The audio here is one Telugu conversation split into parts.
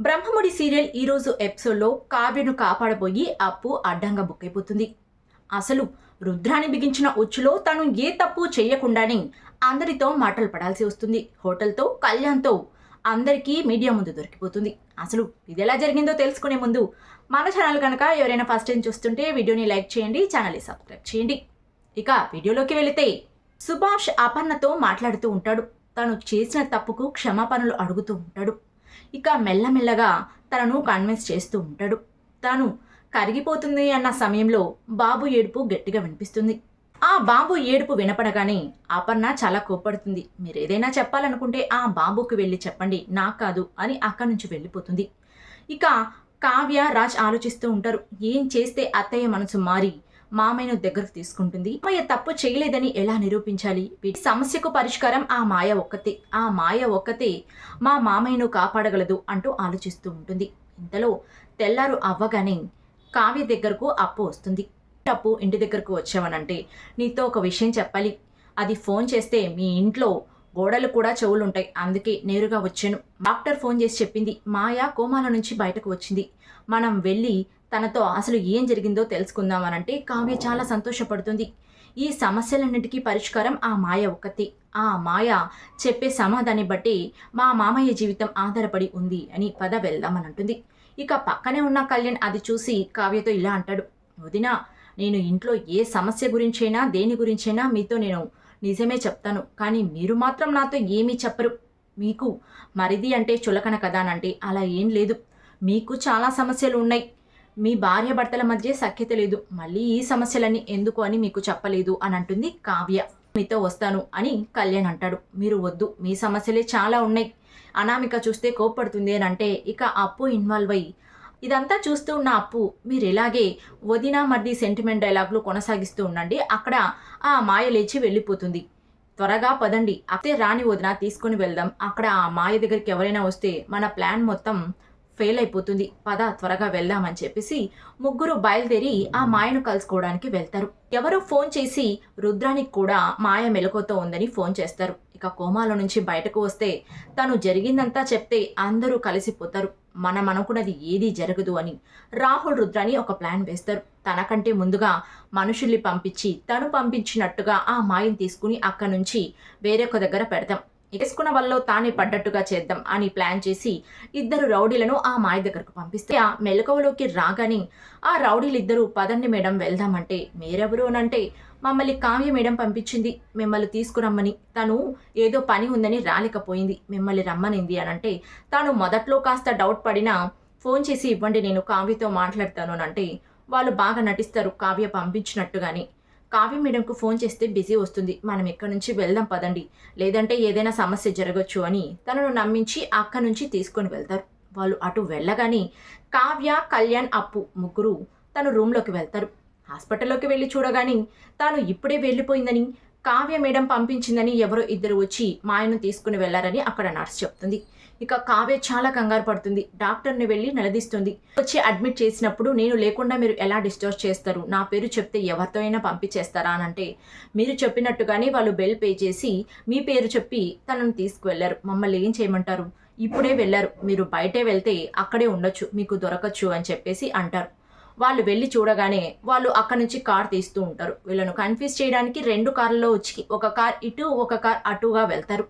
బ్రహ్మముడి సీరియల్ ఈరోజు ఎపిసోడ్లో కావ్యను కాపాడబోయి అప్పు అడ్డంగా బుక్ అయిపోతుంది. అసలు రుద్రాన్ని బిగించిన ఉచ్చులో తను ఏ తప్పు చేయకుండానే అందరితో మాటలు పడాల్సి వస్తుంది. హోటల్తో కళ్యాణ్తో అందరికీ మీడియా ముందు దొరికిపోతుంది. అసలు ఇది ఎలా జరిగిందో తెలుసుకునే ముందు మన ఛానల్ కనుక ఎవరైనా ఫస్ట్ టైం చూస్తుంటే వీడియోని లైక్ చేయండి, ఛానల్ని సబ్స్క్రైబ్ చేయండి. ఇక వీడియోలోకి వెళితే సుభాష్ అపర్ణతో మాట్లాడుతూ ఉంటాడు. తను చేసిన తప్పుకు క్షమాపణలు అడుగుతూ ఉంటాడు. ఇక మెల్లమెల్లగా తనను కన్విన్స్ చేస్తూ ఉంటాడు. తాను కరిగిపోతుంది అన్న సమయంలో బాబు ఏడుపు గట్టిగా వినిపిస్తుంది. ఆ బాబు ఏడుపు వినపడగానే అపర్ణ చాలా కోప్పడుతుంది. మీరు ఏదైనా చెప్పాలనుకుంటే ఆ బాబుకి వెళ్ళి చెప్పండి, నాకు కాదు అని అక్కడి నుంచి వెళ్ళిపోతుంది. ఇక కావ్య రాజ్ ఆలోచిస్తూ ఉంటారు. ఏం చేస్తే అత్తయ్య మనసు మారి మామయ్యను దగ్గరకు తీసుకుంటుంది, మామయ్య తప్పు చేయలేదని ఎలా నిరూపించాలి? వీటి సమస్యకు పరిష్కారం ఆ మాయ ఒక్కతే, ఆ మాయ ఒక్కతే మా మామయ్యను కాపాడగలదు అంటూ ఆలోచిస్తూ ఉంటుంది. ఇంతలో తెల్లారు అవ్వగానే కావ్య దగ్గరకు అప్పు వస్తుంది. అప్పు ఇంటి దగ్గరకు వచ్చావనంటే నీతో ఒక విషయం చెప్పాలి. అది ఫోన్ చేస్తే మీ ఇంట్లో గోడలు కూడా చెవులుంటాయి, అందుకే నేరుగా వచ్చాను. డాక్టర్ ఫోన్ చేసి చెప్పింది మాయ కోమాల నుంచి బయటకు వచ్చింది, మనం వెళ్ళి తనతో అసలు ఏం జరిగిందో తెలుసుకుందామనంటే కావ్య చాలా సంతోషపడుతుంది. ఈ సమస్యలన్నిటికీ పరిష్కారం ఆ మాయ ఒక్కతే, ఆ మాయ చెప్పే సమాధాన్ని బట్టి మా మామయ్య జీవితం ఆధారపడి ఉంది అని పద వెళ్దామని అంటుంది. ఇక పక్కనే ఉన్న కళ్యాణ్ అది చూసి కావ్యతో ఇలా అంటాడు, వదినా నేను ఇంట్లో ఏ సమస్య గురించైనా దేని గురించైనా మీతో నేను నిజమే చెప్తాను, కానీ మీరు మాత్రం నాతో ఏమీ చెప్పరు. మీకు మరిది అంటే చులకన కదా అంటే అలా ఏం లేదు, మీకు చాలా సమస్యలు ఉన్నాయి, మీ భార్య భర్తల మధ్య సఖ్యత లేదు, మళ్ళీ ఈ సమస్యలన్నీ ఎందుకు అని మీకు చెప్పలేదు అని అంటుంది కావ్య. మీతో వస్తాను అని కళ్యాణ్ అంటాడు. మీరు వద్దు, మీ సమస్యలే చాలా ఉన్నాయి, అనామిక చూస్తే కోప్పడుతుంది అని అంటే ఇక అప్పు ఇన్వాల్వ్ అయ్యి ఇదంతా చూస్తూ ఉన్న అప్పు మీరు ఇలాగే వదినా మర్ది సెంటిమెంట్ డైలాగులు కొనసాగిస్తూ ఉండండి, అక్కడ ఆ మాయ లేచి వెళ్ళిపోతుంది, త్వరగా పదండి, అతే రాని వదిన తీసుకుని వెళ్దాం, అక్కడ ఆ మాయ దగ్గరికి ఎవరైనా వస్తే మన ప్లాన్ మొత్తం ఫెయిల్ అయిపోతుంది, పద త్వరగా వెళ్దామని చెప్పేసి ముగ్గురు బయలుదేరి ఆ మాయను కలుసుకోవడానికి వెళ్తారు. ఎవరో ఫోన్ చేసి రుద్రానికి కూడా మాయ మెలకువతో ఉందని ఫోన్ చేస్తారు. ఇక కోమాలో నుంచి బయటకు వస్తే తను జరిగిందంతా చెప్తే అందరూ కలిసిపోతారు, మనం అనుకున్నది ఏదీ జరగదు అని రాహుల్ రుద్రాని ఒక ప్లాన్ వేస్తారు. తనకంటే ముందుగా మనుషుల్ని పంపించి తను పంపించినట్టుగా ఆ మాయను తీసుకుని అక్కడి నుంచి వేరొక దగ్గర పెడతాం, వేసుకున్న వాళ్ళలో తానే పడ్డట్టుగా చేద్దాం అని ప్లాన్ చేసి ఇద్దరు రౌడీలను ఆ మాయ దగ్గరకు పంపిస్తే ఆ మెలకువలోకి రాగానే ఆ రౌడీలిద్దరూ పదండి మేడం వెళ్దామంటే మీరెవరు అనంటే మమ్మల్ని కావ్య మేడం పంపించింది మిమ్మల్ని తీసుకురమ్మని, తను ఏదో పని ఉందని రాలేకపోయింది, మిమ్మల్ని రమ్మనింది అనంటే తాను మొదట్లో కాస్త డౌట్ పడినా ఫోన్ చేసి ఇవ్వండి నేను కావ్యతో మాట్లాడతాను అనంటే వాళ్ళు బాగా నటిస్తారు కావ్య పంపించినట్టుగాని. కావ్య మేడంకు ఫోన్ చేస్తే బిజీ వస్తుంది, మనం ఇక్కడి నుంచి వెళ్దాం పదండి, లేదంటే ఏదైనా సమస్య జరగచ్చు అని తనను నమ్మించి అక్కడి నుంచి తీసుకొని వెళ్తారు. వాళ్ళు అటు వెళ్ళగానే కావ్య కళ్యాణ్ అప్పు ముగ్గురు తను రూమ్లోకి వెళ్తారు. హాస్పిటల్లోకి వెళ్ళి చూడగానే తాను ఇప్పుడే వెళ్ళిపోయిందని కావ్య మేడం పంపించిందని ఎవరో ఇద్దరు వచ్చి మాయను తీసుకుని వెళ్లారని అక్కడ నర్స్ చెప్తుంది. ఇక కావ్య చాలా కంగారు పడుతుంది, డాక్టర్ని వెళ్ళి నిలదీస్తుంది. వచ్చి అడ్మిట్ చేసినప్పుడు నేను లేకుండా మీరు ఎలా డిశ్చార్జ్ చేస్తారు, నా పేరు చెప్తే ఎవరితో అయినా పంపించేస్తారా అని అంటే మీరు చెప్పినట్టుగానే వాళ్ళు బెల్ పే చేసి మీ పేరు చెప్పి తనను తీసుకువెళ్లారు, మమ్మల్ని ఏం చేయమంటారు, ఇప్పుడే వెళ్ళారు, మీరు బయటే వెళ్తే అక్కడే ఉండొచ్చు, మీకు దొరకచ్చు అని చెప్పేసి అంటారు. వాళ్ళు వెళ్ళి చూడగానే వాళ్ళు అక్కడి నుంచి కార్ తీస్తూ ఉంటారు. వీళ్ళను కన్ఫ్యూజ్ చేయడానికి రెండు కార్లలో వచ్చి ఒక కార్ ఇటు ఒక కార్ అటుగా వెళ్తారు.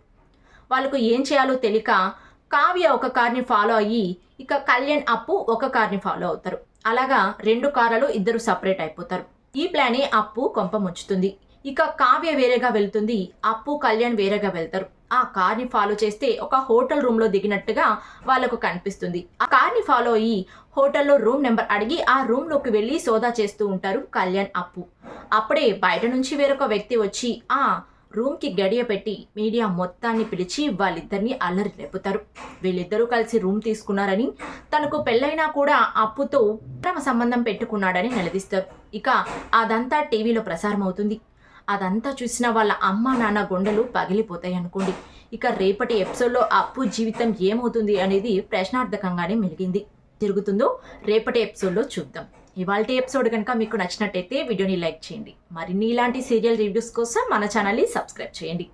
వాళ్ళకు ఏం చేయాలో తెలియక కావ్య ఒక కార్ని ఫాలో అయ్యి ఇక కళ్యాణ్ అప్పు ఒక కార్ని ఫాలో అవుతారు. అలాగా రెండు కార్లలో ఇద్దరు సపరేట్ అయిపోతారు. ఈ ప్లానే అప్పు కొంప ముంచుతుంది. ఇక కావ్య వేరేగా వెళ్తుంది, అప్పు కళ్యాణ్ వేరేగా వెళ్తారు. ఆ కార్ని ఫాలో చేస్తే ఒక హోటల్ రూమ్లో దిగినట్టుగా వాళ్ళకు కనిపిస్తుంది. ఆ కార్ని ఫాలో అయ్యి హోటల్లో రూమ్ నెంబర్ అడిగి ఆ రూమ్లోకి వెళ్ళి సోదా చేస్తూ ఉంటారు కళ్యాణ్ అప్పు. అప్పుడే బయట నుంచి వేరొక వ్యక్తి వచ్చి ఆ రూమ్కి గడియ పెట్టి మీడియా మొత్తాన్ని పిలిచి వాళ్ళిద్దరిని అల్లరి రేపుతారు. వీళ్ళిద్దరూ కలిసి రూమ్ తీసుకున్నారని, తనకు పెళ్ళైనా కూడా అప్పుతో ప్రేమ సంబంధం పెట్టుకున్నాడని నిలదీస్తారు. ఇక అదంతా టీవీలో ప్రసారం అవుతుంది. అదంతా చూసిన వాళ్ళ అమ్మ నాన్న గుండెలు పగిలిపోతాయి అనుకోండి. ఇక రేపటి ఎపిసోడ్లో అప్పు జీవితం ఏమవుతుంది అనేది ప్రశ్నార్థకంగానే మిగిలింది. జరుగుతుందో రేపటి ఎపిసోడ్లో చూద్దాం. ఇవాల్టి ఎపిసోడ్ కనుక మీకు నచ్చినట్టయితే వీడియోని లైక్ చేయండి. మరిన్ని ఇలాంటి సీరియల్ రివ్యూస్ కోసం మన ఛానల్ని సబ్స్క్రైబ్ చేయండి.